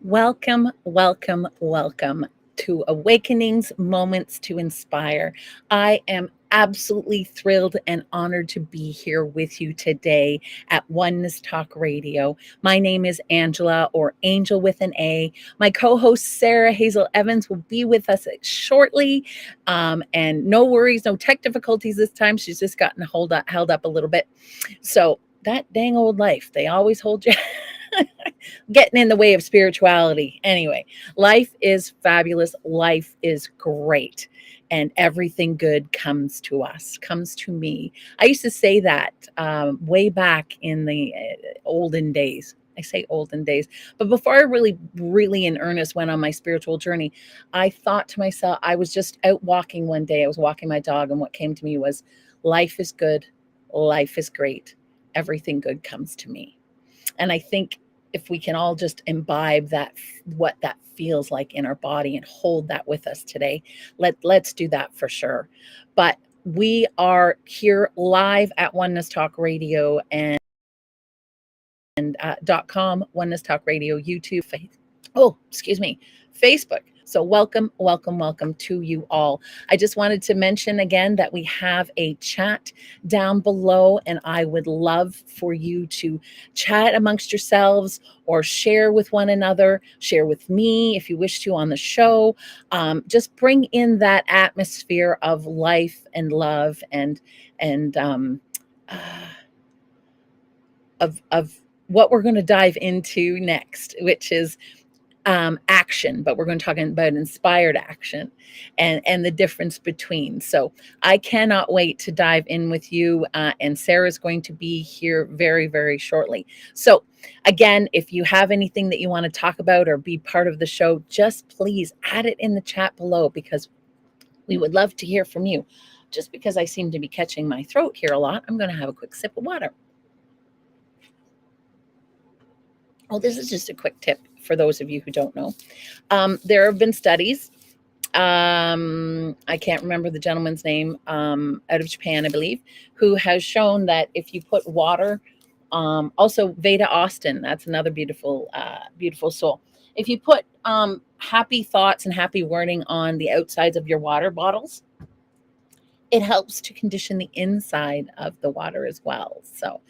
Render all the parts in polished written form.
Welcome, welcome, welcome to Awakenings Moments to Inspire. I am absolutely thrilled and honored to be here with you today at Oneness Talk Radio. My name is Angela, or Angel with an A. My co host, Sarah Hazel Evans, will be with us shortly. And no worries, no tech difficulties this time. She's just gotten held up a little bit. So, that dang old life, they always hold you. Getting in the way of spirituality. Anyway, life is fabulous. Life is great. And everything good comes to us, comes to me. I used to say that way back in the olden days. I say olden days, but before I really in earnest went on my spiritual journey, I thought to myself, I was just out walking one day. I was walking my dog, and what came to me was, life is good. Life is great. Everything good comes to me. And I think if we can all just imbibe that, what that feels like in our body, and hold that with us today, let's do that for sure. But we are here live at Oneness Talk Radio and .com, Oneness Talk Radio, YouTube, Facebook. So welcome, welcome, welcome to you all. I just wanted to mention again that we have a chat down below, and I would love for you to chat amongst yourselves or share with one another, share with me if you wish to on the show. Just bring in that atmosphere of life and love and of what we're going to dive into next, which is action, but we're going to talk about inspired action and the difference between. So I cannot wait to dive in with you. And Sarah's going to be here very, very shortly. So again, if you have anything that you want to talk about or be part of the show, just please add it in the chat below, because we would love to hear from you. Just because I seem to be catching my throat here a lot, I'm going to have a quick sip of water. Well, this is just a quick tip for those of you who don't know. There have been studies. I can't remember the gentleman's name, out of Japan, I believe, who has shown that if you put water, also Veda Austin, that's another beautiful, beautiful soul. If you put happy thoughts and happy wording on the outsides of your water bottles, it helps to condition the inside of the water as well. So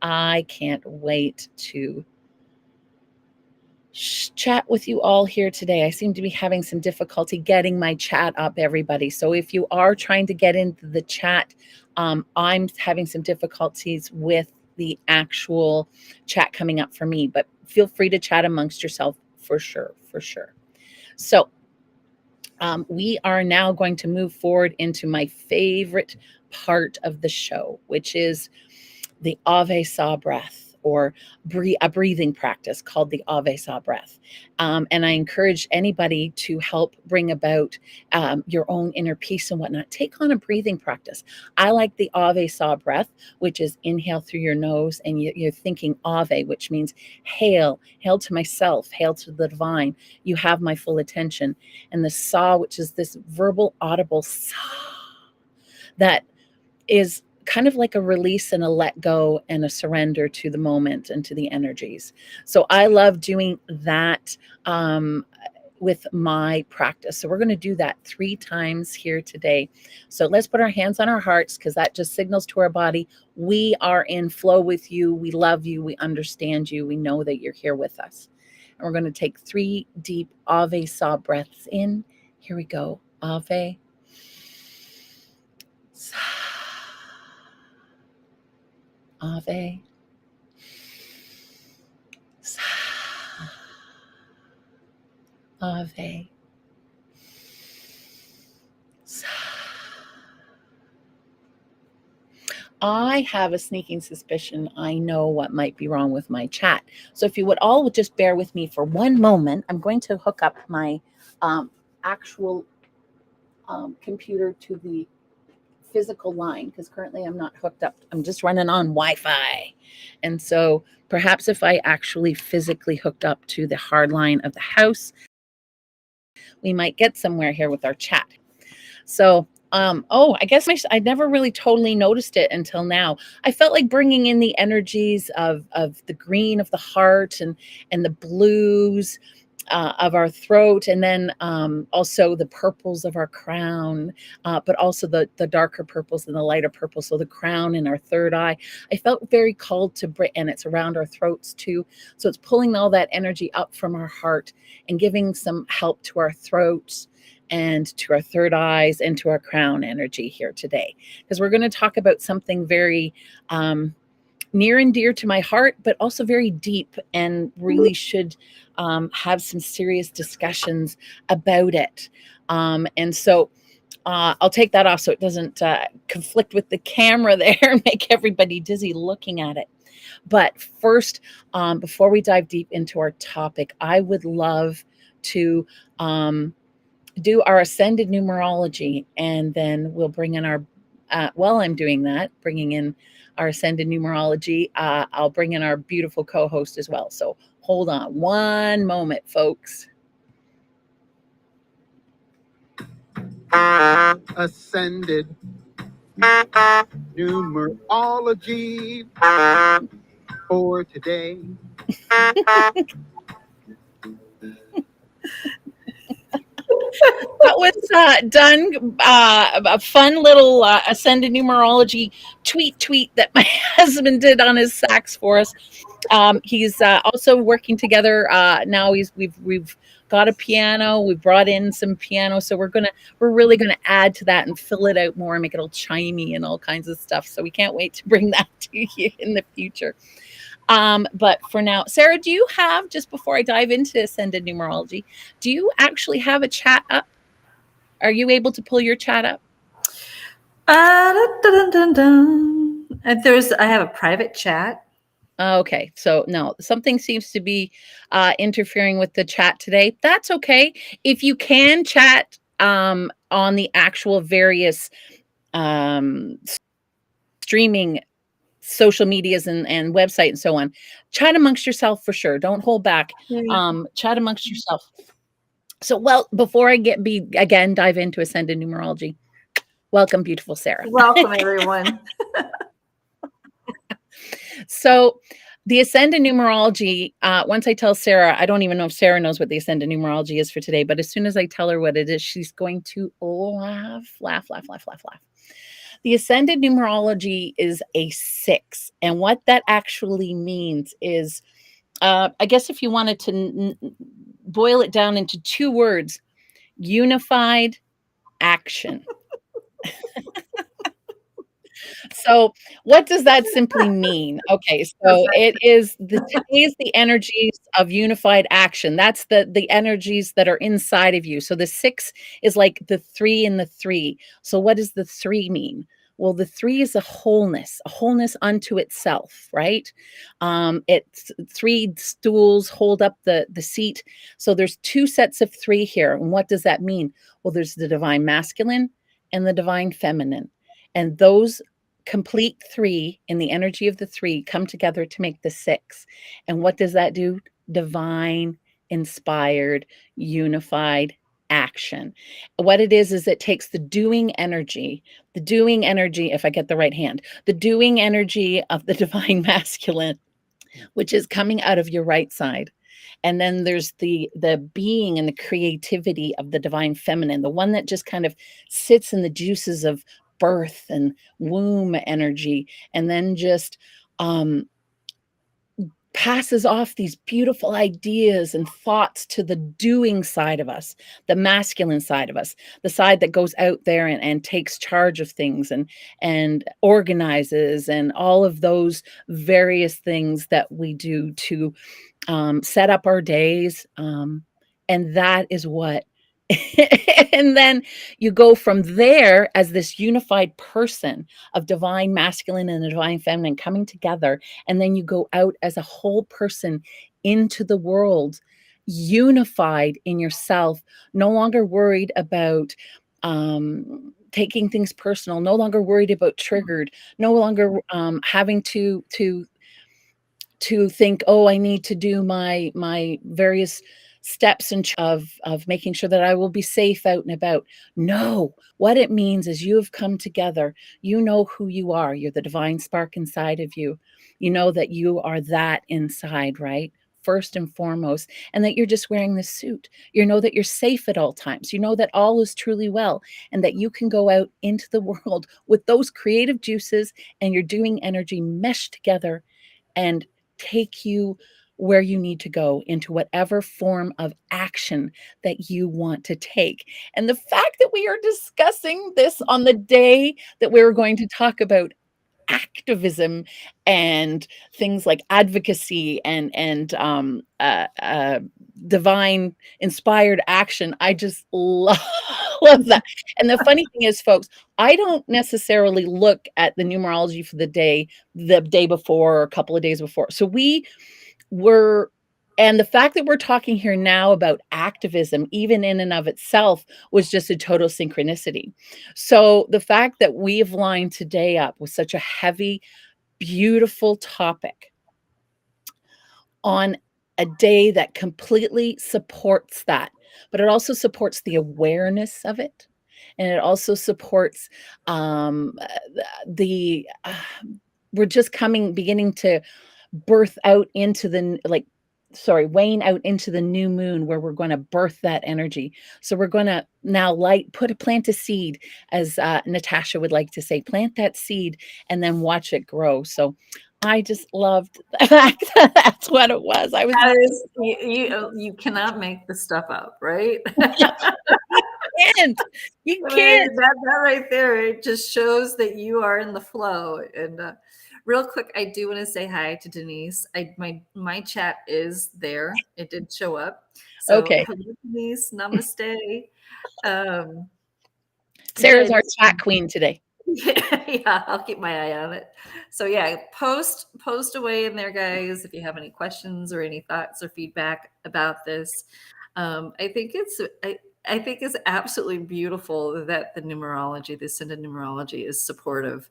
I can't wait to chat with you all here today. I seem to be having some difficulty getting my chat up, everybody. So if you are trying to get into the chat, I'm having some difficulties with the actual chat coming up for me, but feel free to chat amongst yourself for sure, for sure. So we are now going to move forward into my favorite part of the show, which is the Ave Sa breath, or a breathing practice called the Ave Sa breath. And I encourage anybody to help bring about your own inner peace and whatnot. Take on a breathing practice. I like the Ave Sa breath, which is inhale through your nose, and you're thinking Ave, which means hail to myself, hail to the divine. You have my full attention. And the Sa, which is this verbal, audible Sa, that is kind of like a release and a let go and a surrender to the moment and to the energies. So I love doing that with my practice. So we're going to do that 3 times here today. So let's put our hands on our hearts, because that just signals to our body, we are in flow with you. We love you. We understand you. We know that you're here with us. And we're going to take 3 deep Ave Sa breaths in. Here we go. Ave Sa. Ave Sa. Ave Sa. I have a sneaking suspicion I know what might be wrong with my chat. So if you would all just bear with me for one moment, I'm going to hook up my actual computer to the physical line, because currently I'm not hooked up. I'm just running on Wi-Fi. And so perhaps if I actually physically hooked up to the hard line of the house, we might get somewhere here with our chat. So I guess I never really totally noticed it until now. I felt like bringing in the energies of the green of the heart and the blues of our throat, and then also the purples of our crown, but also the darker purples and the lighter purples. So the crown and our third eye. I felt very called to bring, and it's around our throats too. So it's pulling all that energy up from our heart and giving some help to our throats and to our third eyes and to our crown energy here today, because we're going to talk about something very near and dear to my heart, but also very deep, and really should have some serious discussions about it. And so I'll take that off so it doesn't conflict with the camera there and make everybody dizzy looking at it. But first, before we dive deep into our topic, I would love to do our ascended numerology, and then we'll bring in our, while I'm doing that, bringing in our ascended numerology, I'll bring in our beautiful co-host as well. So hold on one moment, folks. Ascended numerology for today. That was done, a fun little ascended numerology tweet that my husband did on his sax for us. He's also working together now. We've got a piano. We brought in some piano, so we're really gonna add to that and fill it out more and make it all chimey and all kinds of stuff. So we can't wait to bring that to you in the future. But for now, Sarah, do you have, just before I dive into ascended numerology, do you actually have a chat up? Are you able to pull your chat up? I have a private chat. Okay, so no, something seems to be interfering with the chat today. That's okay. If you can chat on the actual various streaming social medias and website and so on, chat amongst yourself for sure. Don't hold back. Chat amongst yourself. So, well, before I dive into ascended numerology, welcome, beautiful Sarah. Welcome, everyone. So, the ascended numerology, once I tell Sarah, I don't even know if Sarah knows what the ascended numerology is for today, but as soon as I tell her what it is, she's going to laugh. The ascended numerology is a 6. And what that actually means is, I guess if you wanted to boil it down into 2 words, unified action. So what does that simply mean? Okay, so it is the energies of unified action. That's the energies that are inside of you. So the 6 is like the 3 and the 3. So what does the 3 mean? Well, the 3 is a wholeness unto itself, right? It's 3 stools hold up the seat. So there's 2 sets of 3 here. And what does that mean? Well, there's the divine masculine and the divine feminine. And those complete 3 in the energy of the 3 come together to make the 6. And what does that do? Divine, inspired, unified action. What it is it takes the doing energy, if I get the right hand, the doing energy of the divine masculine, which is coming out of your right side. And then there's the being and the creativity of the divine feminine, the one that just kind of sits in the juices of birth and womb energy, and then just passes off these beautiful ideas and thoughts to the doing side of us, the masculine side of us, the side that goes out there and takes charge of things and organizes, and all of those various things that we do to set up our days. And that is what and then you go from there as this unified person of divine masculine and divine feminine coming together, and then you go out as a whole person into the world, unified in yourself, no longer worried about taking things personal, no longer worried about triggered, no longer having to think, oh, I need to do my various steps and of making sure that I will be safe out and about. No, what it means is you have come together. You know who you are. You're the divine spark inside of you. You know that you are that inside, right? first and foremost, and that you're just wearing this suit. You know that you're safe at all times. You know that all is truly well, and that you can go out into the world with those creative juices and you're doing energy meshed together and take you where you need to go into whatever form of action that you want to take. And the fact that we are discussing this on the day that we were going to talk about activism and things like advocacy and divine inspired action, I just love that. And the funny thing is, folks, I don't necessarily look at the numerology for the day before or a couple of days before. So we were, and the fact that we're talking here now about activism, even in and of itself, was just a total synchronicity. So the fact that we've lined today up with such a heavy, beautiful topic on a day that completely supports that, but it also supports the awareness of it. And it also supports the, we're just beginning to birth out into the, wane out into the new moon where we're going to birth that energy. So we're going to now plant a seed, as Natasha would like to say, plant that seed and then watch it grow. So I just loved the fact that that's what it was. I was That is, you cannot make this stuff up, right? you I mean, can't. that right there, it just shows that you are in the flow. And real quick, I do want to say hi to Denise. My chat is there. It did show up. So Okay. hello, Denise. Namaste. Sarah's yeah, our chat queen today. yeah, I'll keep my eye on it. So yeah, post away in there, guys, if you have any questions or any thoughts or feedback about this. I think it's absolutely beautiful that the numerology, the ascended numerology, is supportive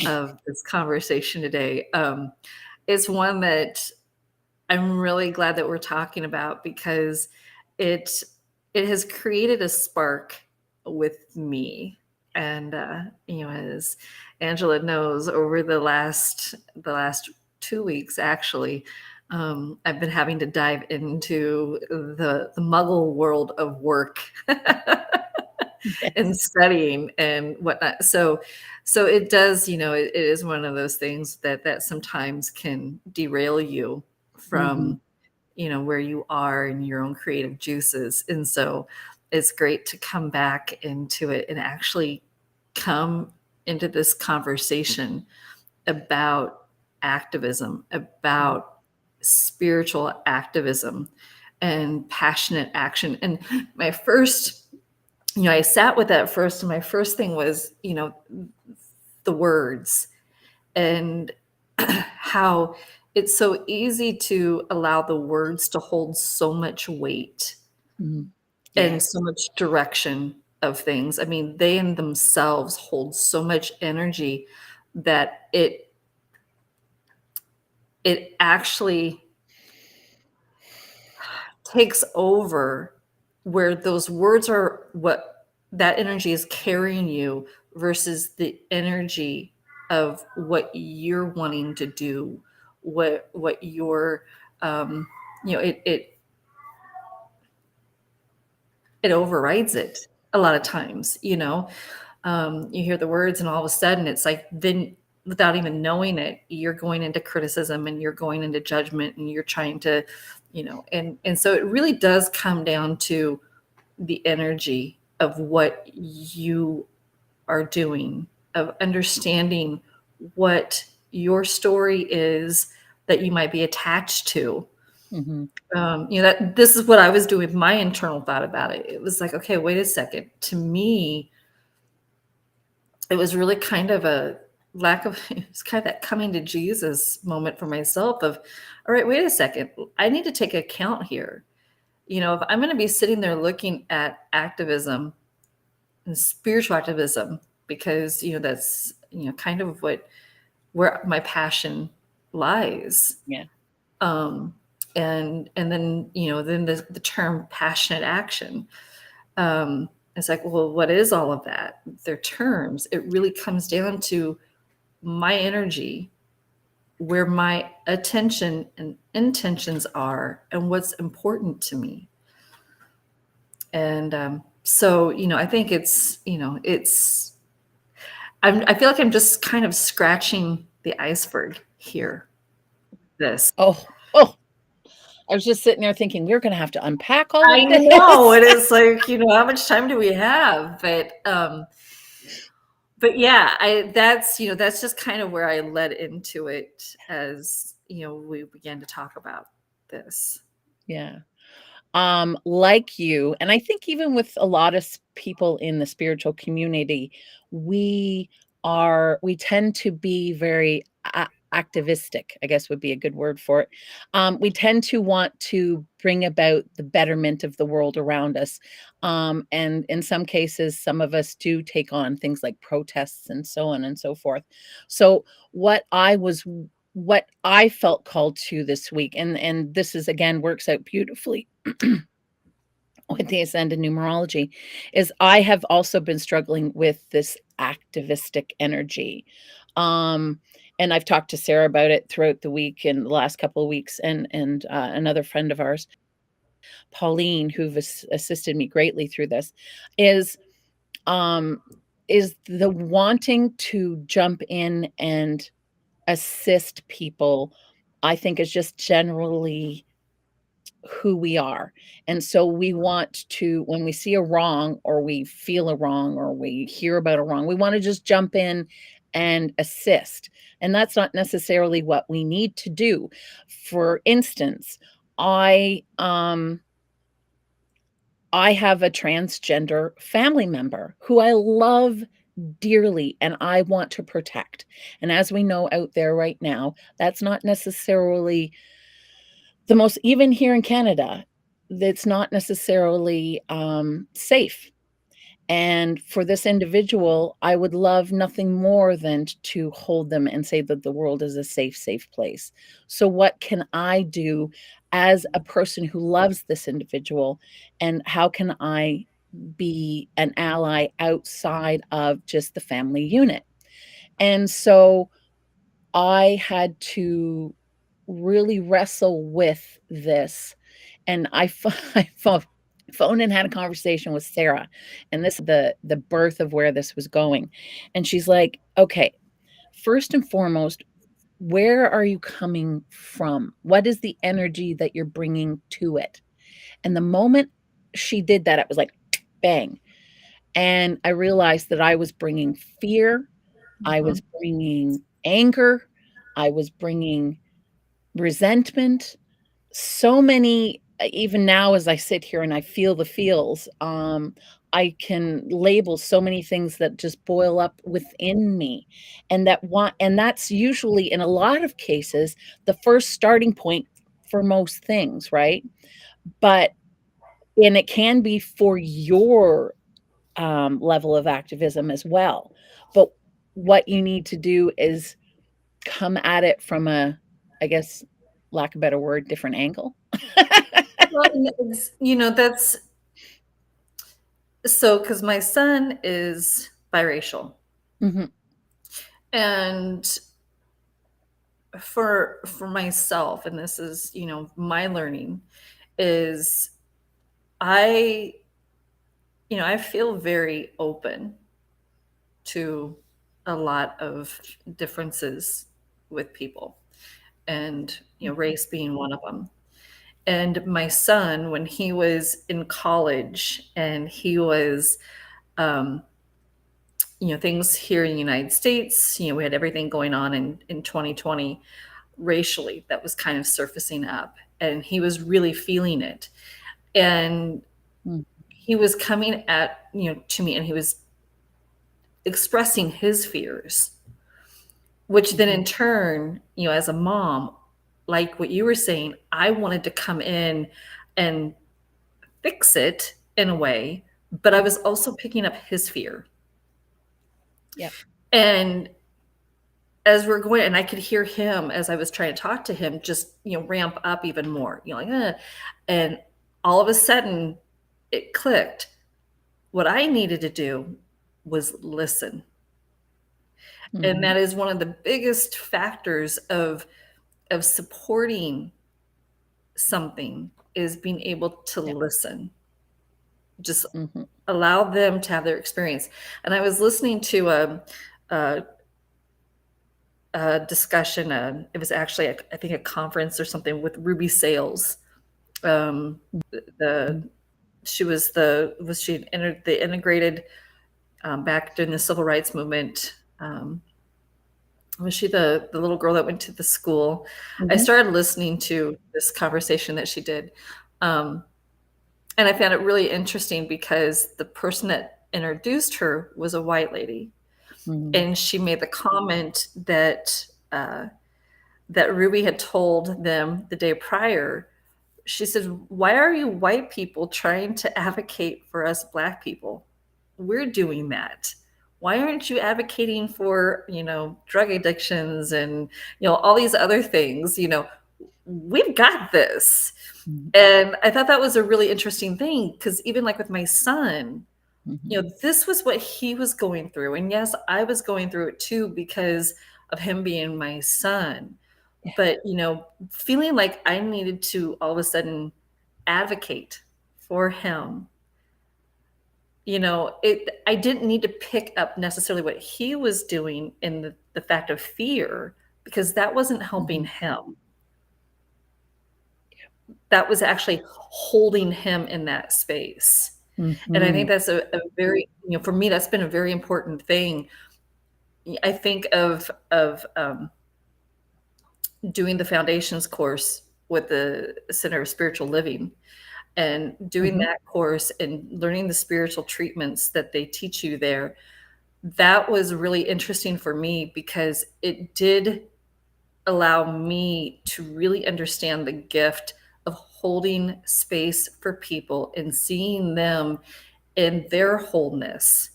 of this conversation today. It's one that I'm really glad that we're talking about, because it has created a spark with me. And as Angela knows, over the last 2 weeks, actually, I've been having to dive into the Muggle world of work and studying and whatnot. So it does, it is one of those things that sometimes can derail you from, where you are in your own creative juices. And so it's great to come back into it and actually come into this conversation about activism, about spiritual activism and passionate action. And my first, I sat with that first, and my first thing was, the words, and how it's so easy to allow the words to hold so much weight and so much direction of things. I mean, they in themselves hold so much energy that it actually takes over, where those words are what that energy is carrying you, versus the energy of what you're wanting to do, what you're it overrides it a lot of times. You hear the words, and all of a sudden it's like, then without even knowing it, you're going into criticism and you're going into judgment, and you're trying to, and so it really does come down to the energy of what you are doing, of understanding what your story is that you might be attached to. That this is what I was doing with my internal thought about it. It was like, okay, wait a second. To me, it was really kind of a lack of, it's kind of that coming to Jesus moment for myself of, all right, wait a second. I need to take account here. If I'm going to be sitting there looking at activism and spiritual activism, because, that's, kind of where my passion lies. Yeah. And then, then the term passionate action, it's like, well, what is all of that? They're terms. It really comes down to my energy where my attention and intentions are and what's important to me. And so, I think I feel like I'm just kind of scratching the iceberg here. This. Oh, oh, I was just sitting there thinking we're going to have to unpack all I of know this. it is like, how much time do we have? But yeah, that's just kind of where I led into it as, we began to talk about this. Yeah. Like you, and I think even with a lot of people in the spiritual community, we we tend to be very activistic, I guess would be a good word for it. We tend to want to bring about the betterment of the world around us. And in some cases, some of us do take on things like protests and so on and so forth. So what I felt called to this week, and this is again works out beautifully with the ascended numerology, is I have also been struggling with this activistic energy. Um, and I've talked to Sarah about it throughout the week and the last couple of weeks, and another friend of ours, Pauline, who has assisted me greatly through this, is um, is the wanting to jump in and assist people. I think is just generally who we are. And so we want to, when we see a wrong or we feel a wrong or we hear about a wrong, we want to just jump in and assist. And that's not necessarily what we need to do. For instance, I have a transgender family member who I love dearly and I want to protect. And as we know out there right now, that's not necessarily the most, even here in Canada, that's not necessarily safe. And for this individual, I would love nothing more than to hold them and say that the world is a safe place. So, what can I do as a person who loves this individual? And how can I be an ally outside of just the family unit? And so I had to really wrestle with this. And I phoned and had a conversation with Sarah, and this the birth of where this was going. And she's like, "Okay, first and foremost, where are you coming from? What is the energy that you're bringing to it?" And the moment she did that, it was like bang. And I realized that I was bringing fear, I Mhm. was bringing anger, I was bringing resentment, so many, even now as I sit here and I feel the feels, I can label so many things that just boil up within me, and that's usually, in a lot of cases, the first starting point for most things, right? But and it can be for your, level of activism as well. But what you need to do is come at it from a, I guess, lack of a better word, different angle. Well, and that's so because my son is biracial, Mhm, and for myself, and this is my learning is I I feel very open to a lot of differences with people, and mhm, race being one of them. And my son, when he was in college and he was um, things here in the United States, we had everything going on in 2020 racially that was kind of surfacing up, and he was really feeling it. And mm, he was coming at to me, and he was expressing his fears, which then mhm, in turn, as a mom, like what you were saying, I wanted to come in and fix it in a way, but I was also picking up his fear. yep, And as we're going, and I could hear him as I was trying to talk to him, just ramp up even more. Like, and all of a sudden, it clicked. What I needed to do was listen. And that is one of the biggest factors of supporting something, is being able to Yeah. listen. Just Mm-hmm. allow them to have their experience. And I was listening to a, a discussion. It was actually, I think, a conference or something with Ruby Sales. The she was the integrated, back during the civil rights movement. Was she the little girl that went to the school? I Mm-hmm. started listening to this conversation that she did, and I found it really interesting because the person that introduced her was a white lady, Mm-hmm. and she made the comment that that Ruby had told them the day prior. She said, "Why are you white people trying to advocate for us Black people? We're doing that. Why aren't you advocating for, drug addictions and, all these other things? We've got this." Mm-hmm. And I thought that was a really interesting thing, because even like with my son, Mm-hmm. this was what he was going through. And yes, I was going through it too because of him being my son. Yeah. But, feeling like I needed to all of a sudden advocate for him. I didn't need to pick up necessarily what he was doing in the fact of fear, because that wasn't helping Mm-hmm. him. That was actually holding him in that space. And I Mm-hmm. think that's a very, for me, that's been a very important thing. I think of doing the foundations course with the Center of Spiritual Living, and doing Mm-hmm. that course and learning the spiritual treatments that they teach you there. That was really interesting for me, because it did allow me to really understand the gift of holding space for people and seeing them in their wholeness.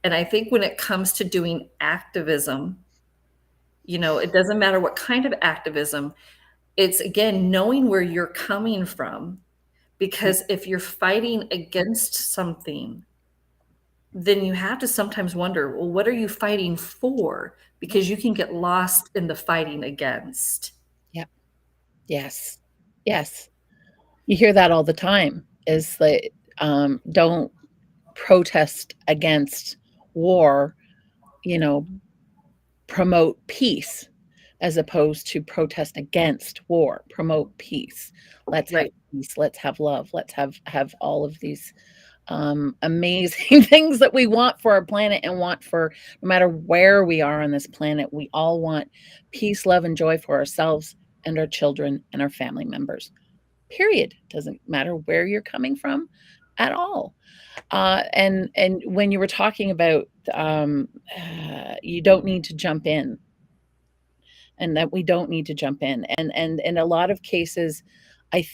And I think when it comes to doing activism, it doesn't matter what kind of activism, it's again knowing where you're coming from. Yeah. Because if you're fighting against something, then you have to sometimes wonder, well, what are you fighting for? Because you can get lost in the fighting against. Yeah. Yes. Yes. You hear that all the time, is like, don't protest against war, you know, promote peace, as opposed to protest against war. Promote peace. Let's have Right. peace. Let's have love. Let's have all of these amazing things that we want for our planet, and want for, no matter where we are on this planet, we all want peace, love, and joy for ourselves and our children and our family members. Period. Doesn't matter where you're coming from at all. And when you were talking about, you don't need to jump in, and that we don't need to jump in, and in a lot of cases, I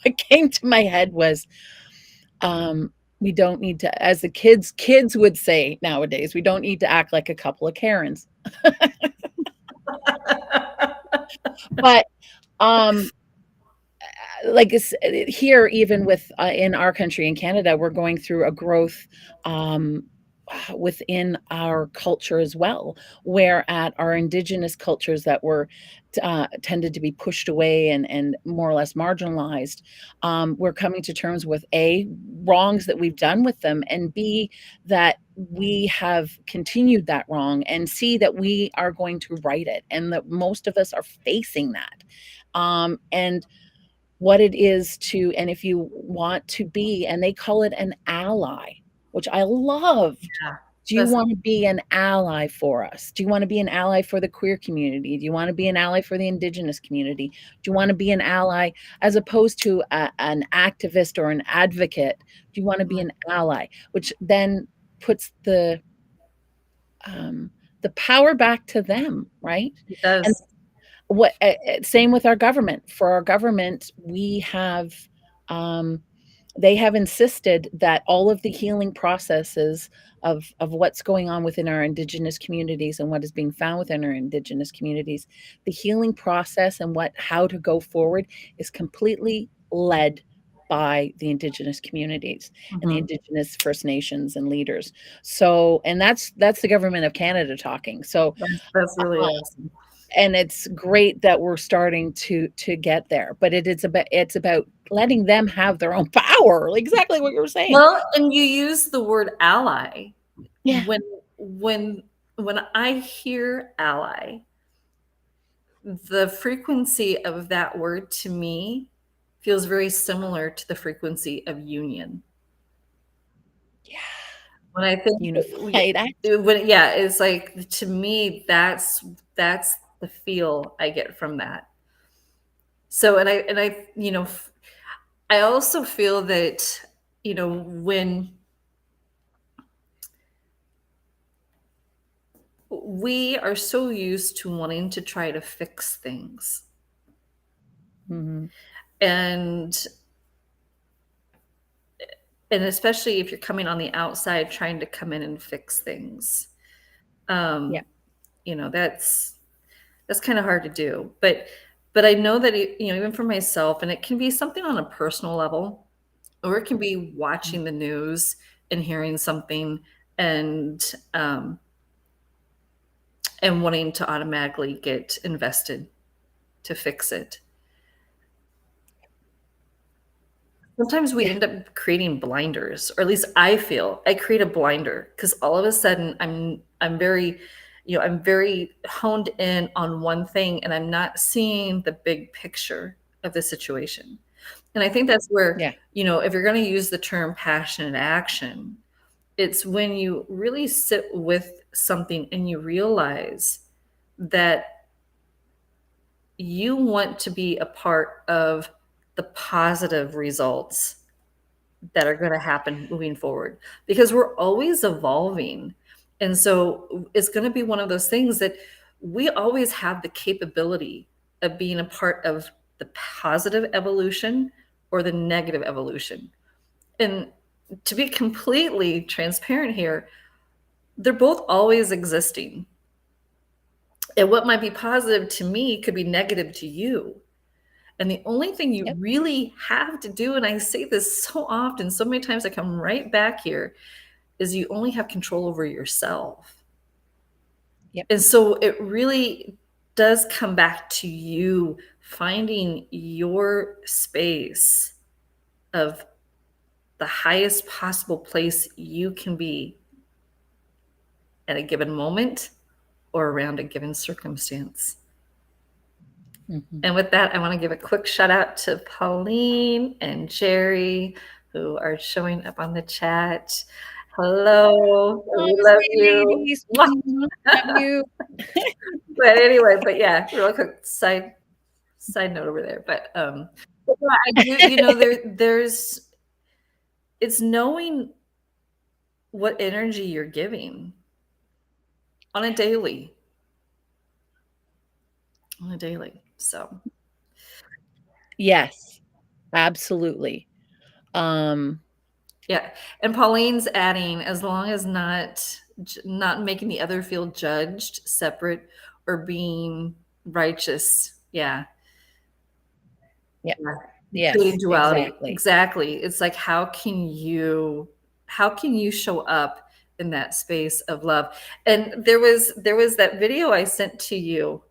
what came to my head was, we don't need to, as the kids would say nowadays, we don't need to act like a couple of Karens. But um like it's here, even with in our country, in Canada, we're going through a growth um within our culture as well, where at our indigenous cultures that were tended to be pushed away and more or less marginalized, we're coming to terms with A, wrongs that we've done with them, and B, that we have continued that wrong, and C, that we are going to right it, and that most of us are facing that. And what it is to, and if you want to be, and they call it an ally, which I loved. Yeah. Do you That's want to be an ally for us? Do you want to be an ally for the queer community? Do you want to be an ally for the indigenous community? Do you want to be an ally, as opposed to an activist or an advocate? Do you want to be an ally? Which then puts the power back to them, right? it And does. what same with our government. For our government, we have they have insisted that all of the healing processes of what's going on within our indigenous communities and what is being found within our indigenous communities, the healing process and how to go forward is completely led by the Indigenous communities and the Mhm. Indigenous First Nations and leaders. So, and that's the government of Canada talking. So, That's really awesome. and it's great that we're starting to get there, but it's about letting them have their own power, exactly what you were saying. Well, and you use the word ally. Yeah. When when I hear ally, the frequency of that word to me feels very similar to the frequency of union. Yeah. When I think Unified act. yeah, it's like to me that's the feel I get from that. So and I I also feel that when we are so used to wanting to try to fix things, Mhm. and especially if you're coming on the outside trying to come in and fix things, Yeah. um that's kind of hard to do, but I know that even for myself, and it can be something on a personal level, or it can be Mhm. watching the news and hearing something, and wanting to automatically get invested to fix it. Sometimes we Yeah. end up creating blinders, or at least I feel I create a blinder because all of a sudden I'm very, I'm very honed in on one thing, and I'm not seeing the big picture of the situation. And I think that's where, Yeah. if you're going to use the term passionate action, it's when you really sit with something and you realize that you want to be a part of the positive results that are going to happen moving forward, because we're always evolving. And so it's going to be one of those things that we always have the capability of being a part of the positive evolution or the negative evolution. And to be completely transparent here, they're both always existing. And what might be positive to me could be negative to you. And the only thing you Yep. really have to do, and I say this so often, so many times I come right back here, is you only have control over yourself. Yep. And so it really does come back to you finding your space of the highest possible place you can be at a given moment or around a given circumstance. Mhm. And with that, I want to give a quick shout out to Pauline and Jerry, who are showing up on the chat. Hello, we love Namaste, you. ladies. Mwah. Love you. But anyway, but yeah, real quick side note over there. But yeah, I do, there's it's knowing what energy you're giving on a daily, So Yes, absolutely. Um, yeah, and Pauline's adding, as long as not making the other feel judged, separate, or being righteous. Yeah, yeah. yeah. Yes, Creating duality. exactly. Exactly. It's like how can you show up in that space of love? And there was that video I sent to you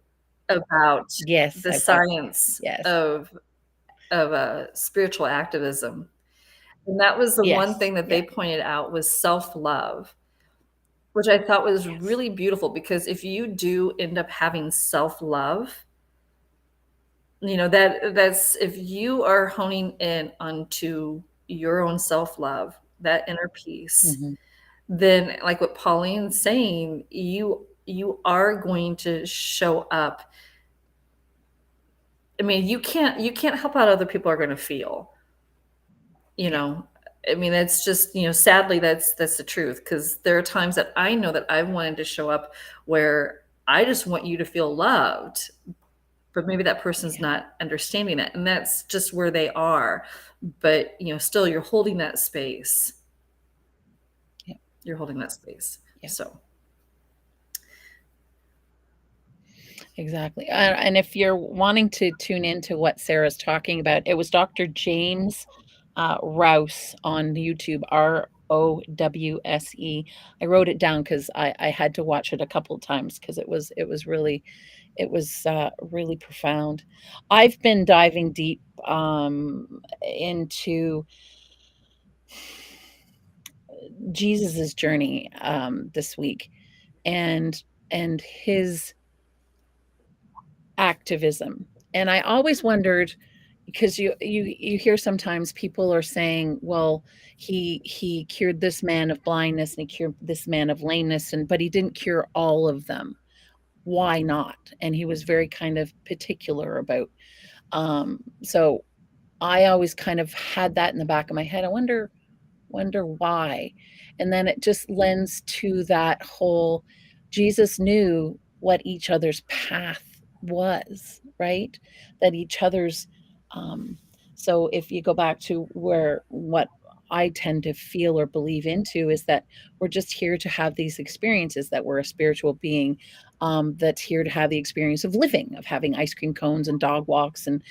about Yes, the I watched. science Yes. of spiritual activism. And that was the one Yes. thing that Yeah. they pointed out was self-love, which I thought was Yes. really beautiful, because if you do end up having self-love, that's if you are honing in onto your own self-love, that inner peace, Mhm. then like what Pauline's saying, you are going to show up. I mean, you can't help how other people are going to feel, you Yeah. know. I mean, that's just, sadly, that's the truth, because there are times that I know that I've wanted to show up where I just want you to feel loved, but maybe that person's Yeah. not understanding it, and that's just where they are. But still, you're holding that space. Yeah. You're holding that space. Yeah. So Exactly. And if you're wanting to tune into what Sarah's talking about, it was Dr. James Rouse on YouTube, Rowse. I wrote it down because I had to watch it a couple of times because it was really profound. I've been diving deep into Jesus's journey this week, and his activism. And I always wondered, because you hear sometimes people are saying, well, he cured this man of blindness and he cured this man of lameness, but he didn't cure all of them. Why not? And he was very kind of particular about. So I always kind of had that in the back of my head. I wonder why. And then it just lends to that whole, Jesus knew what each other's path was, right? That each other's um so if you go back to where what I tend to feel or believe into is that we're just here to have these experiences, that we're a spiritual being that's here to have the experience of living, of having ice cream cones and dog walks and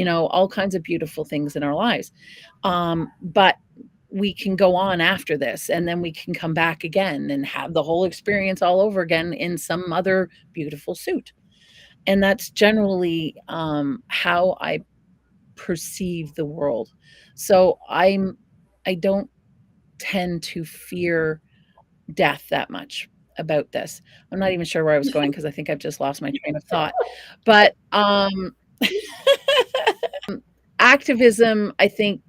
all kinds of beautiful things in our lives. But we can go on after this, and then we can come back again and have the whole experience all over again in some other beautiful suit. And that's generally how I perceive the world. So I don't tend to fear death that much about this. I'm not even sure where I was going because I think I've just lost my train of thought. But activism, I think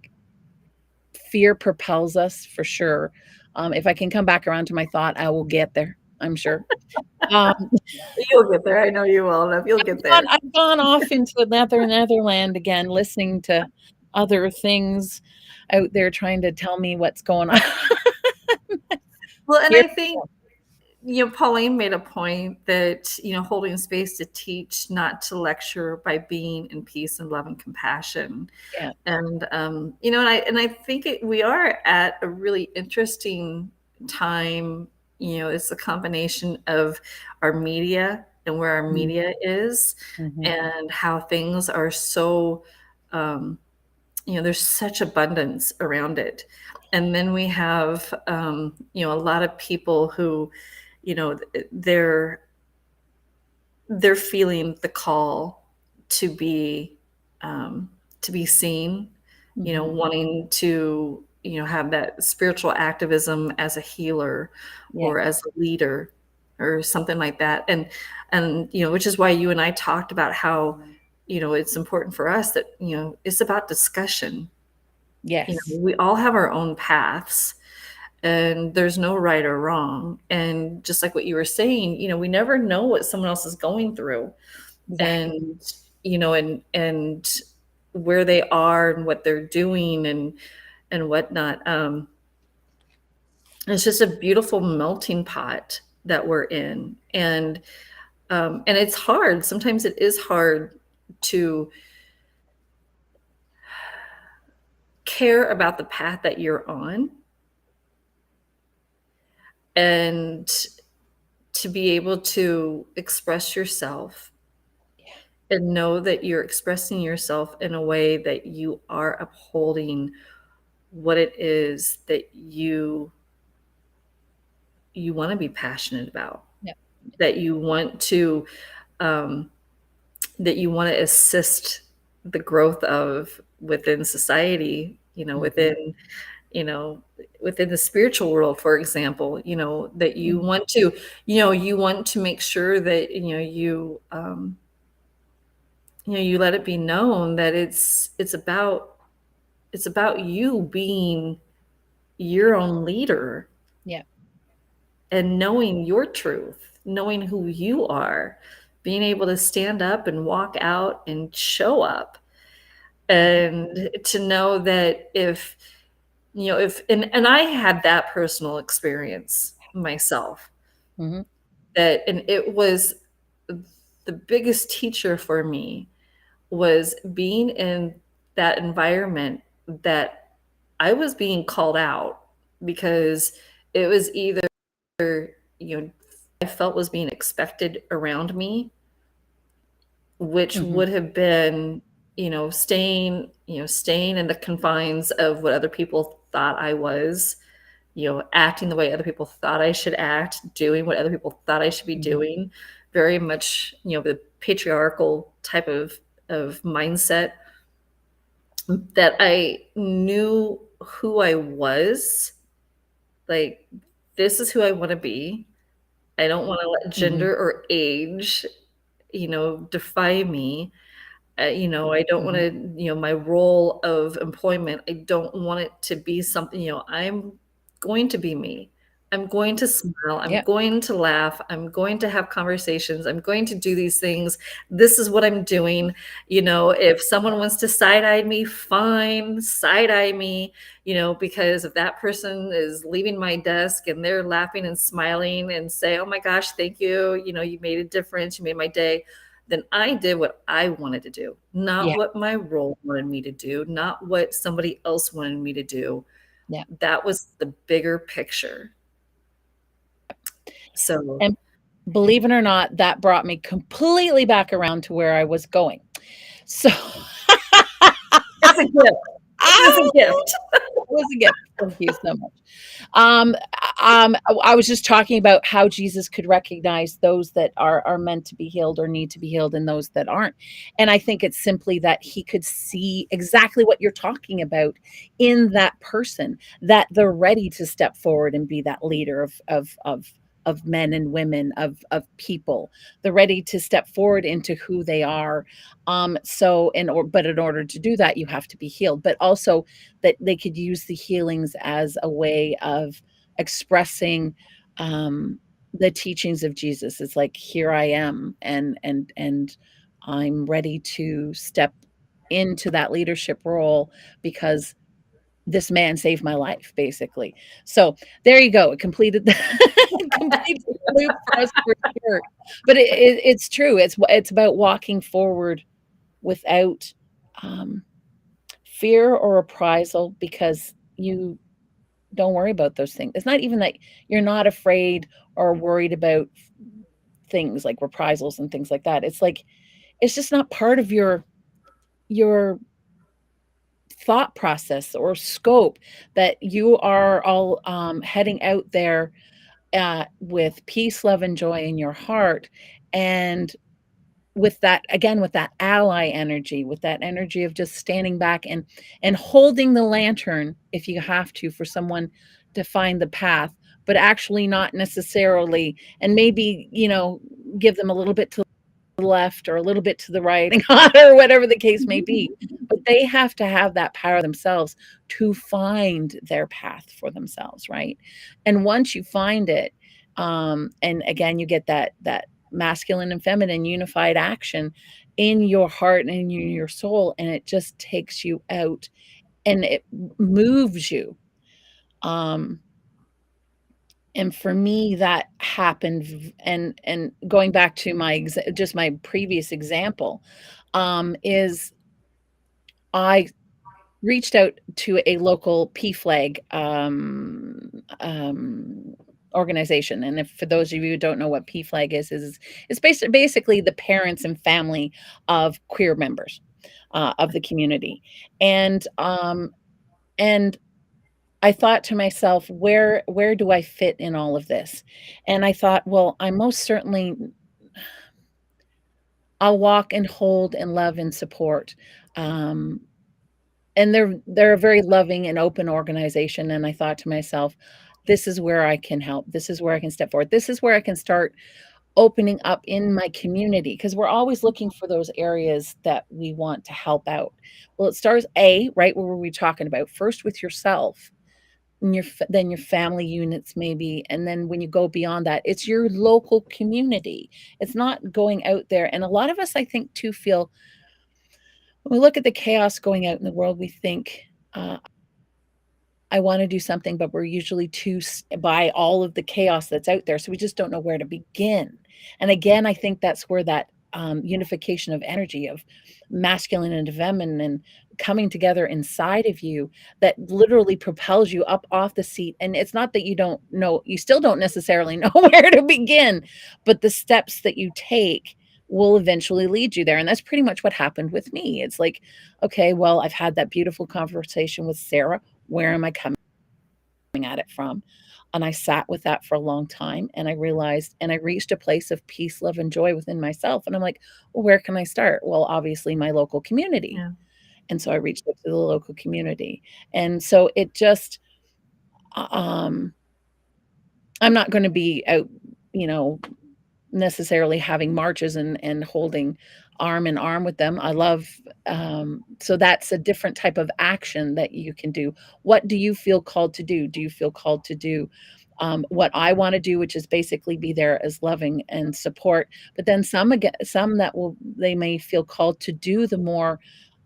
fear propels us for sure. If I can come back around to my thought, I will get there, I'm sure. Um, You'll get there. I know you will, Love. You'll get there. I've gone off into Netherland again, listening to other things out there trying to tell me what's going on. Well, and Here I think, Pauline made a point that, holding space to teach, not to lecture, by being in peace and love and compassion. Yeah. And, and I think we are at a really interesting time. It's a combination of our media and where our media is, Mhm. and how things are so, there's such abundance around it. And then we have, a lot of people who, they're feeling the call to be seen, Mhm. wanting to, have that spiritual activism as a healer Yeah. or as a leader or something like that. And which is why you and I talked about how, it's important for us that, it's about discussion. Yes. We all have our own paths, and there's no right or wrong. And just like what you were saying, we never know what someone else is going through, Exactly. and and where they are and what they're doing and whatnot. It's just a beautiful melting pot that we're in, and it's hard. Sometimes it is hard to care about the path that you're on, and to be able to express yourself and know that you're expressing yourself in a way that you are upholding what it is that you want to be passionate about, Yeah. that you want to um, assist the growth of within society, Mhm. you know within the spiritual world, for example, that you Mhm. want to, make sure that you let it be known that it's about you being your own leader Yeah. and knowing your truth, knowing who you are, being able to stand up and walk out and show up, and to know that if and I had that personal experience myself, Mhm. and it was the biggest teacher for me, was being in that environment that I was being called out, because it was either, I felt was being expected around me, which Mhm. would have been staying in the confines of what other people thought I was, acting the way other people thought I should act, doing what other people thought I should be doing, very much, the patriarchal type of mindset, that I knew who I was. Like, this is who I want to be. I don't want to let gender or age, define me. I don't want to, my role of employment, I don't want it to be something, I'm going to be me. I'm going to smile. I'm Yeah. going to laugh. I'm going to have conversations. I'm going to do these things. This is what I'm doing. If someone wants to side-eye me, fine, side-eye me, because if that person is leaving my desk and they're laughing and smiling and say, oh my gosh, thank you. You made a difference. You made my day. Then I did what I wanted to do, not Yeah. what my role wanted me to do, not what somebody else wanted me to do. Yeah. That was the bigger picture. So, And believe it or not, that brought me completely back around to where I was going. So that's a gift. That's a gift. It was a gift. Thank you so much. I was just talking about how Jesus could recognize those that are meant to be healed or need to be healed and those that aren't. And I think it's simply that he could see exactly what you're talking about in that person, that they're ready to step forward and be that leader of men and women, of people. They're ready to step forward into who they are. But in order to do that, you have to be healed. But also that they could use the healings as a way of expressing the teachings of Jesus. It's like, here I am, and I'm ready to step into that leadership role because this man saved my life, basically. So there you go. It completed the completed the loop for us for sure. But it's true. It's about walking forward without fear or reprisal, because you don't worry about those things. It's not even that you're not afraid or worried about things like reprisals and things like that. It's like, it's just not part of your thought process or scope, that you are all heading out there with peace, love, and joy in your heart. And with that, again, with that ally energy, with that energy of just standing back and holding the lantern if you have to, for someone to find the path, but actually not necessarily, and maybe, give them a little bit to the left or a little bit to the right or whatever the case may be. But they have to have that power themselves to find their path for themselves, right? And once you find it, and again, you get that masculine and feminine unified action in your heart and in your soul, and it just takes you out and it moves you. And for me, that happened, and going back to just my previous example, is I reached out to a local PFLAG organization. And if for those of you who don't know what PFLAG is it's basically the parents and family of queer members of the community. And I thought to myself, where do I fit in all of this? And I thought, well, I most certainly, I'll walk and hold and love and support. And they're a very loving and open organization. And I thought to myself, this is where I can help. This is where I can step forward. This is where I can start opening up in my community, because we're always looking for those areas that we want to help out. Well, it starts right where we're talking about, first with yourself, and then your family units maybe, and then when you go beyond that, it's your local community. It's not going out there. And a lot of us, I think, too, feel when we look at the chaos going out in the world, we think, I want to do something, but we're usually by all of the chaos that's out there, so we just don't know where to begin. And again, I think that's where that unification of energy, of masculine and feminine coming together inside of you, that literally propels you up off the seat. And it's not that you still don't necessarily know where to begin, but the steps that you take will eventually lead you there. And that's pretty much what happened with me. It's like, okay, well, I've had that beautiful conversation with Sarah. Where am I coming at it from? And I sat with that for a long time, and I realized, and I reached a place of peace, love, and joy within myself. And I'm like, well, where can I start? Well, obviously my local community. Yeah. And so I reached out to the local community. And so it just, um, I'm not going to be out, you know, necessarily having marches and holding arm in arm with them. I love, so that's a different type of action that you can do. What do you feel called to do? Do you feel called to do what I want to do, which is basically be there as loving and support? But then some again, some that will, they may feel called to do the more,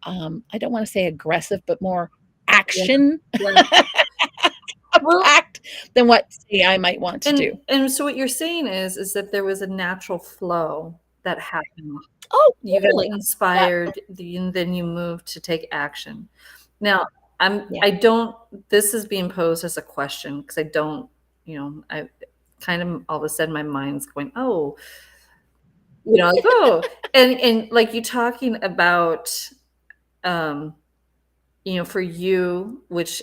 I don't want to say aggressive, but more Yeah. action Yeah. Well, packed than what say I might want to do. and so what you're saying is that there was a natural flow that happened. Oh, You got totally. Yeah. inspired, and then you moved to take action. Now, Yeah. I don't, this is being posed as a question because I don't, you know, I kind of all of a sudden my mind's going, oh, you know, like, oh, and like you talking about, um, you know, for you, which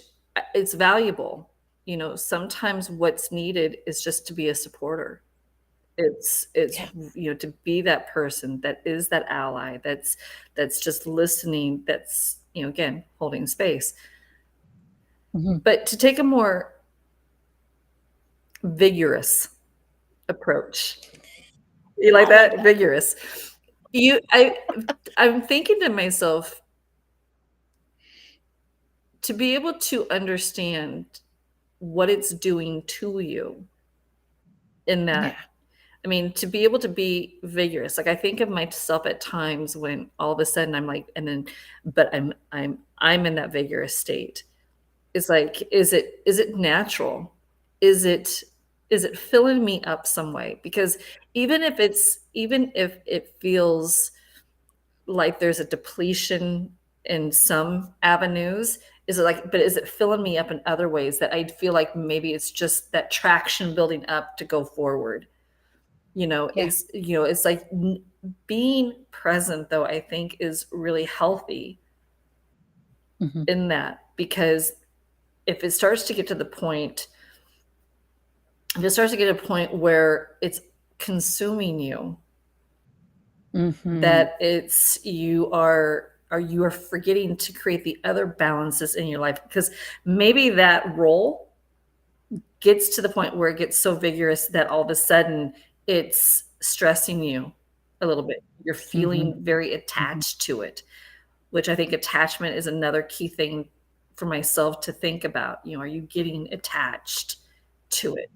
it's valuable, you know, sometimes what's needed is just to be a supporter. It's Yeah. you know, to be that person that is that ally, that's just listening, that's, you know, again, holding space. Mhm. But to take a more vigorous approach. You like I like that? that. Vigorous. I'm thinking to myself, to be able to understand what it's doing to you in that, Yeah. I mean, to be able to be vigorous, like I think of myself at times when all of a sudden I'm like, and then, but I'm in that vigorous state. It's like, is it natural? Is it is it filling me up some way? Because even if it feels like there's a depletion in some avenues, is it like, but is it filling me up in other ways that I feel like maybe it's just that traction building up to go forward? You know, Yeah. it's like being present though, I think is really healthy Mhm. in that, because if it starts to get to the point, if it starts to get to a point where it's consuming you, Mhm. that it's you are forgetting to create the other balances in your life, because maybe that role gets to the point where it gets so vigorous that all of a sudden it's stressing you a little bit. You're Mhm. feeling very Mhm. attached to it, which I think attachment is another key thing for myself to think about. You know, are you getting attached to it?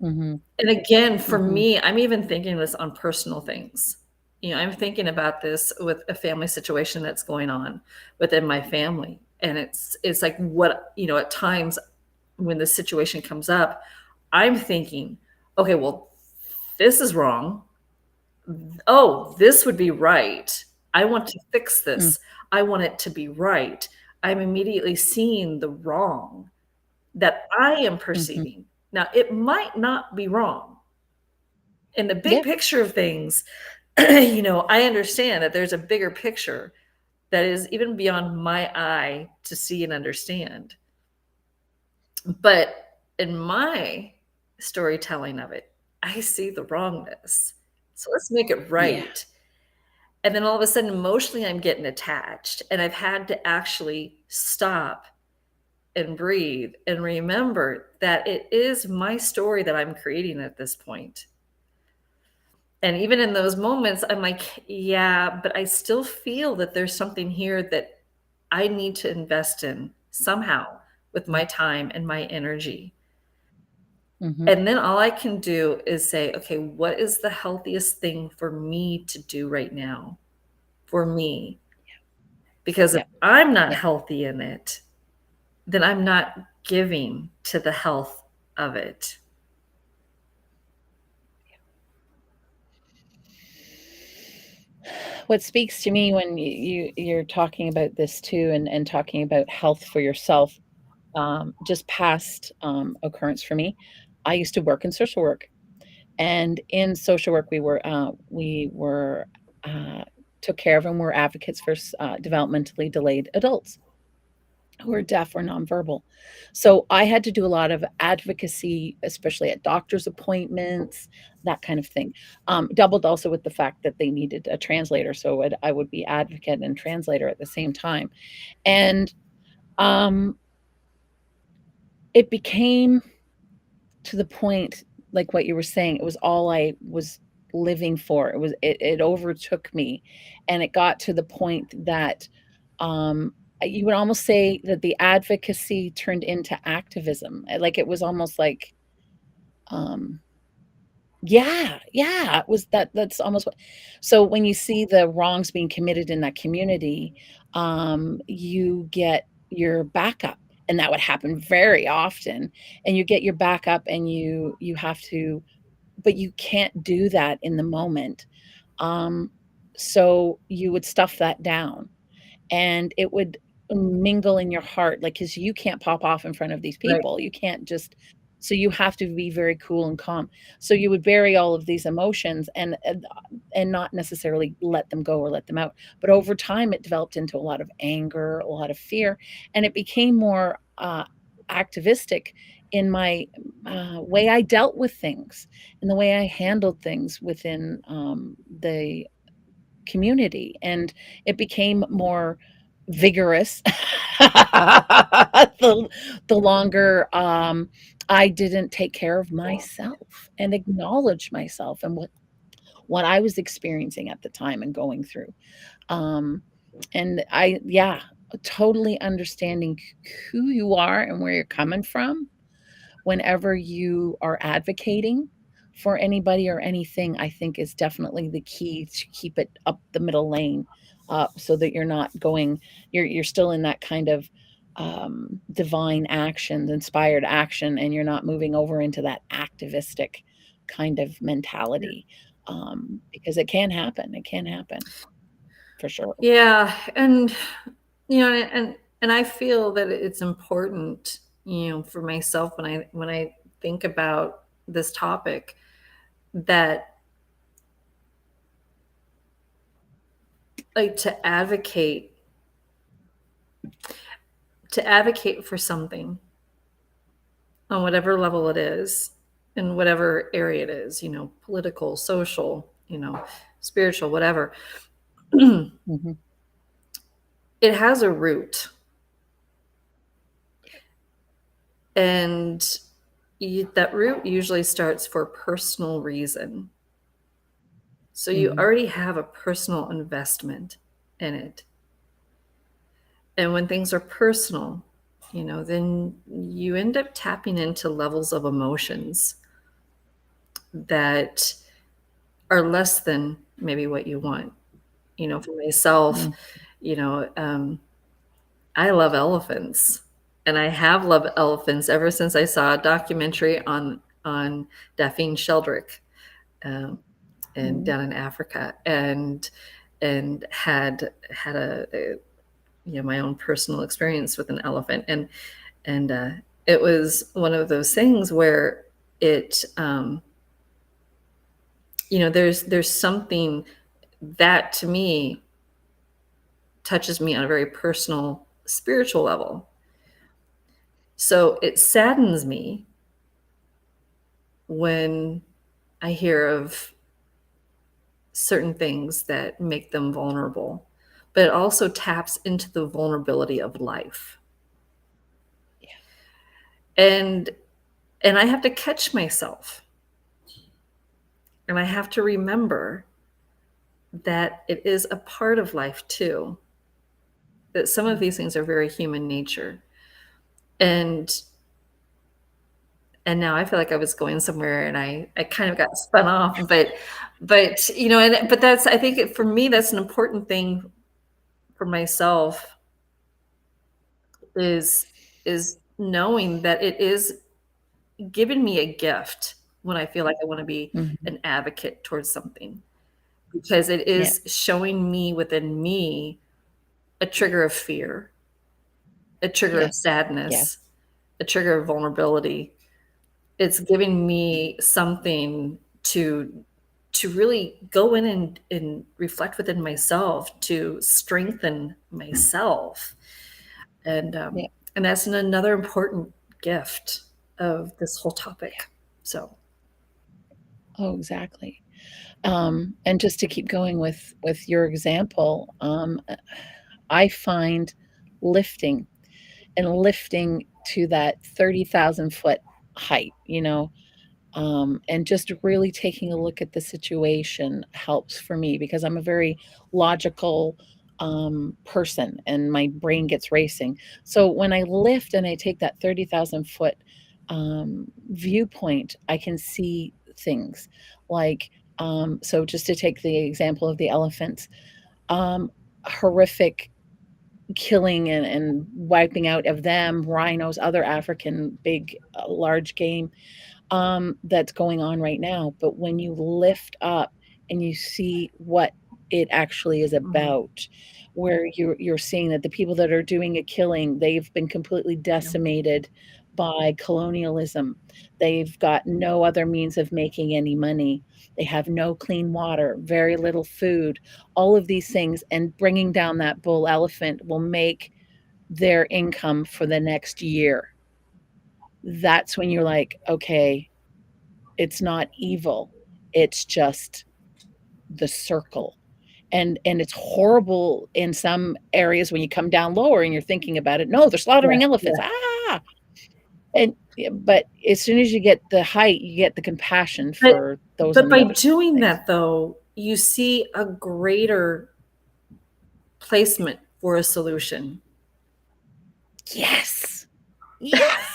Mhm. And again, for Mhm. me, I'm even thinking this on personal things. You know, I'm thinking about this with a family situation that's going on within my family. And it's like, what, you know, at times when the situation comes up, I'm thinking, okay, well, this is wrong. Oh, this would be right. I want to fix Mm. this. I want it to be right. I'm immediately seeing the wrong that I am Mhm. perceiving. Now, it might not be wrong. In the big Yeah. picture of things, you know, I understand that there's a bigger picture that is even beyond my eye to see and understand. But in my storytelling of it, I see the wrongness. So let's make it Yeah. right. And then all of a sudden, emotionally, I'm getting attached. And I've had to actually stop and breathe and remember that it is my story that I'm creating at this point. And even in those moments, I'm like, yeah, but I still feel that there's something here that I need to invest in somehow with Mm. my time and my energy. Mhm. And then all I can do is say, okay, what is the healthiest thing for me to do right now? For me. Because if Yeah. I'm not Yeah. healthy in it, then I'm not giving to the health of it. What speaks to me when you're talking about this too, and talking about health for yourself, just past occurrence for me. I used to work in social work, and in social work, we were took care of and were advocates for developmentally delayed adults who are deaf or nonverbal. So I had to do a lot of advocacy, especially at doctor's appointments, that kind of thing. Doubled also with the fact that they needed a translator, so I would be advocate and translator at the same time. And it became to the point, like what you were saying, it was all I was living for. It overtook me, and it got to the point that you would almost say that the advocacy turned into activism. Like it was almost like, um, yeah, it was that's almost what. So when you see the wrongs being committed in that community, you get your backup, and that would happen very often. And you get your backup, and you have to, but you can't do that in the moment. Um, so you would stuff that down, and it would mingle in your heart, like, because you can't pop off in front of these Right. people. You can't just, so you have to be very cool and calm. So you would bury all of these emotions and not necessarily let them go or let them out. But over time, it developed into a lot of anger, a lot of fear, and it became more activistic in my way I dealt with things and the way I handled things within the community, and it became more vigorous the longer I didn't take care of myself and acknowledge myself and what I was experiencing at the time and going through. Um, and yeah, totally understanding who you are and where you're coming from whenever you are advocating for anybody or anything, I think is definitely the key to keep it up the middle lane, so that you're not going, you're still in that kind of divine action, inspired action, and you're not moving over into that activistic kind of mentality, because it can happen. It can happen for sure. Yeah, and and I feel that it's important, for myself when I think about this topic, that like to advocate for something on whatever level it is, in whatever area it is, political, social, spiritual, whatever. Mhm. It has a root, and that root usually starts for a personal reason. So you Mhm. already have a personal investment in it. And when things are personal, then you end up tapping into levels of emotions that are less than maybe what you want. For myself, Mm. you know, um, I love elephants, and I have loved elephants ever since I saw a documentary on Daphne Sheldrick, um, and Mhm. down in Africa, and had my own personal experience with an elephant, and it was one of those things where it there's something that to me touches me on a very personal spiritual level. So it saddens me when I hear of certain things that make them vulnerable, but it also taps into the vulnerability of life. Yeah. And I have to catch myself, and I have to remember that it is a part of life too, that some of these things are very human nature. And now I feel like I was going somewhere, and I kind of got spun off, but that's, I think for me, that's an important thing for myself, is knowing that it is giving me a gift when I feel like I want to be Mhm. an advocate towards something, because it Yeah. is showing me within me a trigger of fear, a trigger of Yes. sadness, Yes. a trigger of vulnerability. It's giving me something to to really go in and reflect within myself to strengthen myself. And Yeah. and that's another important gift of this whole topic. So Oh, exactly. And just to keep going with your example, I find lifting and lifting to that 30,000 foot height, and just really taking a look at the situation helps for me because I'm a very logical person and my brain gets racing. So when I lift and I take that 30,000 foot viewpoint, I can see things like, so just to take the example of the elephants, horrific killing and wiping out of them, rhinos, other African big, large game that's going on right now. But when you lift up and you see what it actually is about, where you're seeing that the people that are doing a killing, they've been completely decimated by colonialism. They've got no other means of making any money. They have no clean water, very little food, all of these things. And bringing down that bull elephant will make their income for the next year. That's when you're like, okay, it's not evil. It's just the circle. And it's horrible in some areas when you come down lower and you're thinking about it. No, they're yeah, slaughtering elephants. yeah. Ah. And but as soon as you get the height, you get the compassion for those on But the by other side of doing things. that, though, you see a greater placement for a solution. Yes. Yes.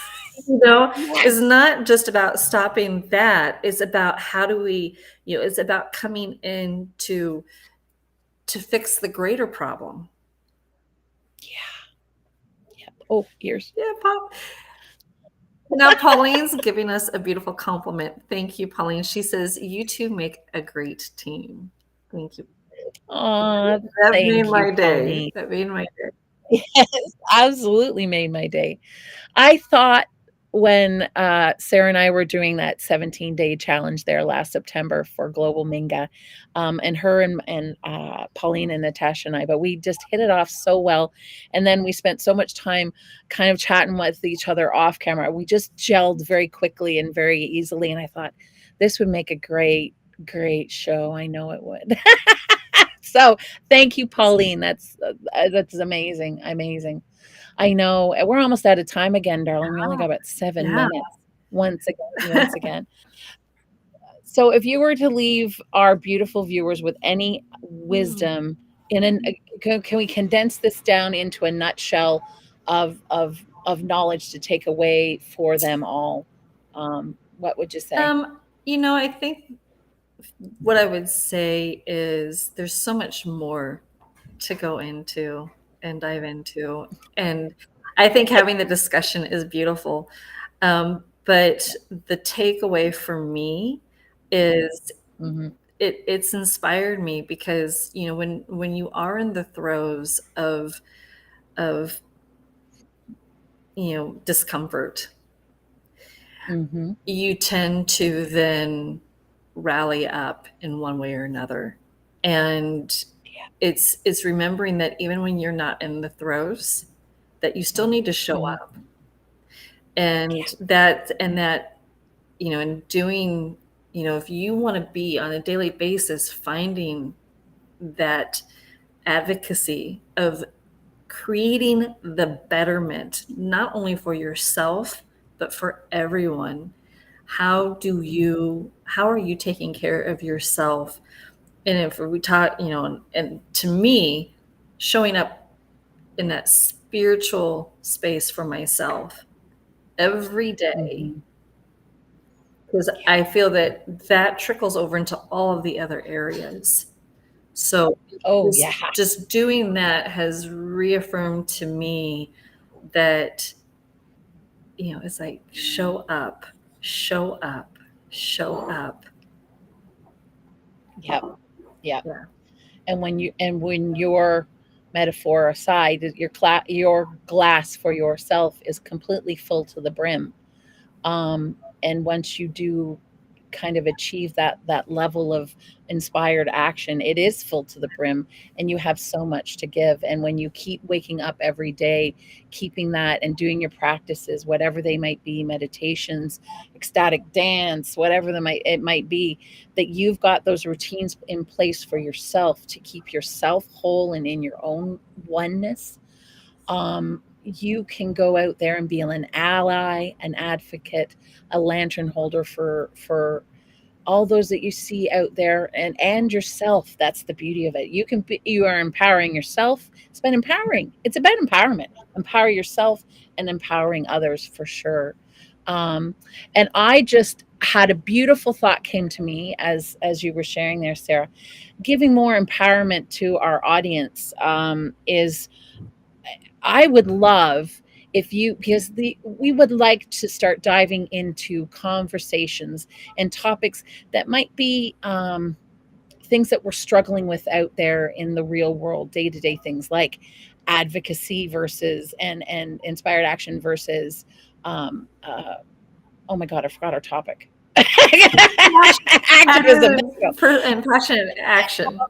You know, Yes. it's not just about stopping that. It's about how do we, it's about coming in to fix the greater problem. Yeah. Yeah. Oh, ears. Yeah, Pop. Now, Pauline's giving us a beautiful compliment. Thank you, Pauline. She says, "You two make a great team." Thank you. Aw, That made thank you, my day. Pauline. That made my day. Yes, absolutely made my day. I thought when Sarah and I were doing that 17-day challenge there last September for Global Minga, and her and Pauline and Natasha and I, but we just hit it off so well. And then we spent so much time kind of chatting with each other off camera. We just gelled very quickly and very easily. And I thought this would make a great, great show. I know it would. So thank you, Pauline. That's amazing. Amazing. I know. We're almost out of time again, darling. We only got about 7 Yeah. minutes. Once again. So if you were to leave our beautiful viewers with any wisdom can we condense this down into a nutshell of knowledge to take away for them all? What would you say? I think what I would say is there's so much more to go into and dive into. And I think having the discussion is beautiful. But the takeaway for me is Mhm. it's inspired me because, when you are in the throes of discomfort, Mhm. you tend to then rally up in one way or another. And Yeah. it's remembering that even when you're not in the throes, that you still need to show Mhm. up. And that and doing, if you want to be on a daily basis finding that advocacy of creating the betterment, not only for yourself, but for everyone. How are you taking care of yourself? And if we talk, and to me, showing up in that spiritual space for myself every day, Mhm. because I feel that trickles over into all of the other areas. So Oh, yeah. just doing that has reaffirmed to me that, it's like show up, show up, show up. Yep. Yep. Yeah. And when your metaphor aside, your glass for yourself is completely full to the brim. And once you do kind of achieve that level of inspired action, it is full to the brim, and you have so much to give. And when you keep waking up every day, keeping that and doing your practices, whatever they might be, meditations, ecstatic dance, whatever it might be, that you've got those routines in place for yourself to keep yourself whole and in your own oneness, you can go out there and be an ally, an advocate, a lantern holder for all those that you see out there, and yourself. That's the beauty of it. You are empowering yourself. It's about empowerment. Empower yourself and empowering others, for sure. And I just had a beautiful thought came to me as you were sharing there, Sarah. Giving more empowerment to our audience is, I would love if you, because we would like to start diving into conversations and topics that might be things that we're struggling with out there in the real world, day-to-day things like advocacy versus and inspired action versus oh my God, I forgot our topic. Activism. And passionate action.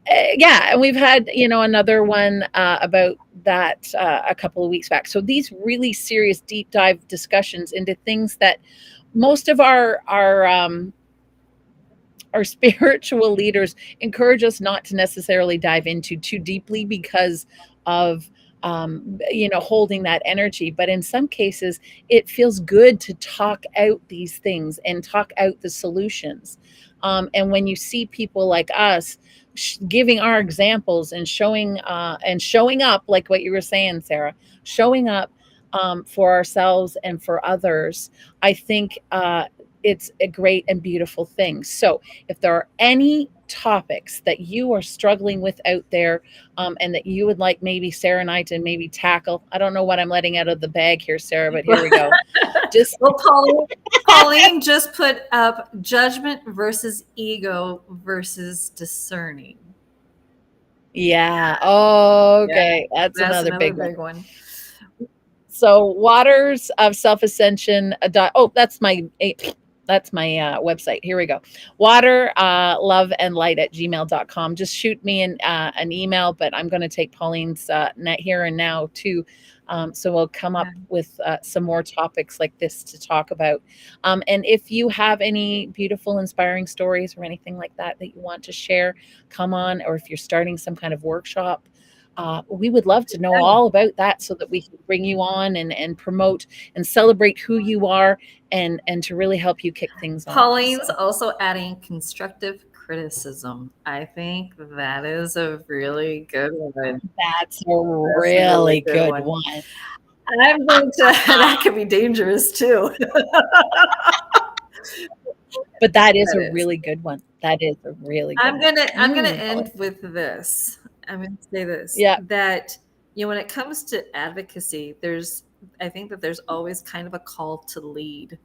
Yeah, and we've had another one about that a couple of weeks back. So these really serious deep dive discussions into things that most of our spiritual leaders encourage us not to necessarily dive into too deeply because of holding that energy. But in some cases, it feels good to talk out these things and talk out the solutions. And when you see people like us giving our examples and showing up, like what you were saying, Sarah, showing up for ourselves and for others, I think it's a great and beautiful thing. So if there are any topics that you are struggling with out there, and that you would like maybe Sarah and I to maybe tackle, I don't know what I'm letting out of the bag here, Sarah, but here we go. Just well, Pauline just put up judgment versus ego versus discerning. Yeah. Okay. Yeah. That's another big one. So Waters of Self-Ascension. That's my website. Here we go. Water, love and light at gmail.com. Just shoot me an email, but I'm going to take Pauline's net here and now too. So we'll come up with some more topics like this to talk about. And if you have any beautiful, inspiring stories or anything like that you want to share, come on. Or if you're starting some kind of workshop, we would love to know all about that so that we can bring you on and promote and celebrate who you are and to really help you kick things off. Pauline's also adding constructive criticism. I think that is a really good one. That's a really good one. I'm going to, that could be dangerous too. But that is a really good one. That is a really good one. I'm gonna end with this. I'm going to say this. Yeah. That, when it comes to advocacy, I think that there's always kind of a call to lead.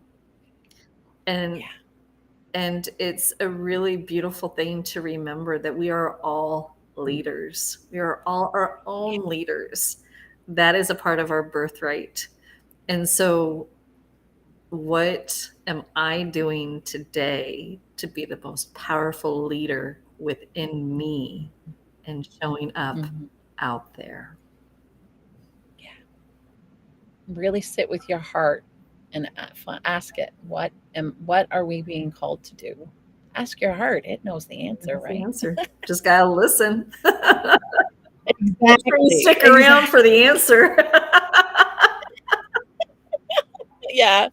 And it's a really beautiful thing to remember that we are all leaders. We are all our own leaders. That is a part of our birthright. And so what am I doing today to be the most powerful leader within me and showing up out there? Yeah. Really sit with your heart and ask it, what are we being called to do? Ask your heart. It knows the answer, right? The answer. Just got to listen. Exactly. Stick around for the answer. Yeah,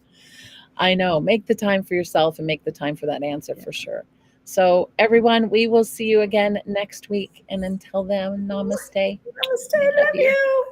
I know. Make the time for yourself and make the time for that answer for sure. So everyone, we will see you again next week. And until then, namaste. Namaste. Love you.